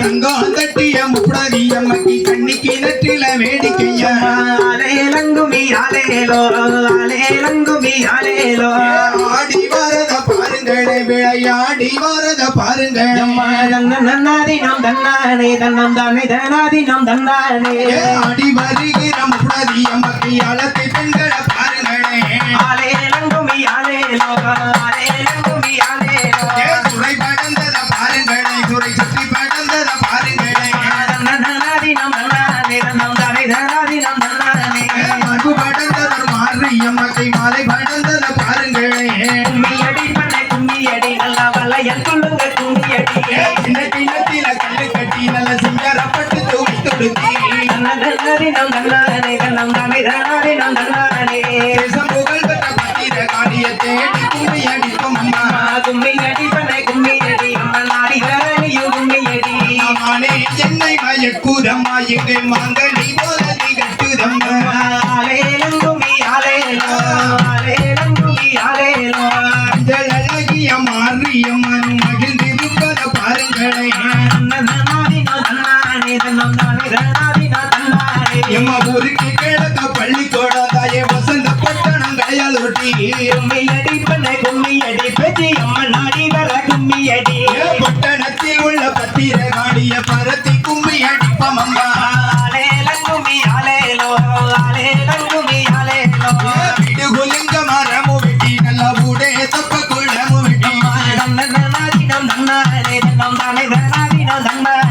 தங்கம் தட்டிய முப்படி அம்மைக்கு கண்ணிக்கு நற்றில வேடிக்கையா ஆலேலங்குமி ஆலேலோ ஆலேலங்குமி ஆலேலோ ஆடி வரத பாருங்களே விளையாடி வரத பாருங்கள் நன்னாதினம் தன்னானே தன்னம் தானே தனாதினம் தன்னானே ஆடி வருகிற முப்படி அம்மைக்கு அழத்தை பெண்களை பாருங்களே ஆலேலங்குமி ஆலேலோ ஆலேலங்குமி ஆலேலோ துறை படந்தத பாருங்களே துறை சுற்றி படந்தத பாருங்களே நன்னாதினம் தன்னானே தன்னம் தானே தனாதினம் தன்னானே அன்பு படந்ததர் மாரியம்மத்தை மாலை படந்தத பாருங்களே கும்மியடி பண்ணை கும்மியடி நல்லா வளையல் சொல்லுங்க கும்மியடி சின்ன கிண்ணத்தில கண்டு கட்டி நல்ல சிங்கரப்பட்டு தூக்கி தொடுத்தி நன்னாதினம் தன்னானே தன்னம் தானே தனாதினம் தன்னானே தேசம் புகழ் பெற்ற பத்திர காடிய தேடி கும்மி அடிக்கும் அம்மா கும்மியடி பண்ணை கும்மியடி அம்மன் நாடி வரணியும் கும்மியடி அம்மானே என்னை மயக்கூதம்மா எங்கள் மாங்கனி போல நீ கட்டுதம்மா ஆலேலங்குமி ஆலேலோ ஆலேலங்குமி ஆலேலோ அஞ்சல் அழகிய மாரியம்மன் மகிழ்ந்திருப்பத பாருங்களே நன்னாதினம் தன்னானே தன்னம் தானே தனாதினம் தன்னானே எம்மா ஊருக்கு கிழக்க பள்ளிக்கூடம் தாயே வசந்த பட்டணம் கடையாளொட்டி கும்மியடி பண்ணை கும்மியடி பேச்சி அம்மன் நாடி வர கும்மியடி பட்டணத்தில் உள்ள பத்திர காடிய பரத்தி கும்மி அடிப்பம் அம்மா ஆலேலங்குமி ஆலேலோ ஆலேலங்குமி ஆலேலோ விடுகுலிங்க மரமு வெட்டி நல்ல ஊடே தப்ப குள்ளமு வெட்டி நன்னாதினம் தன்னானே தன்னம் தானே தனாதினம் தன்னானே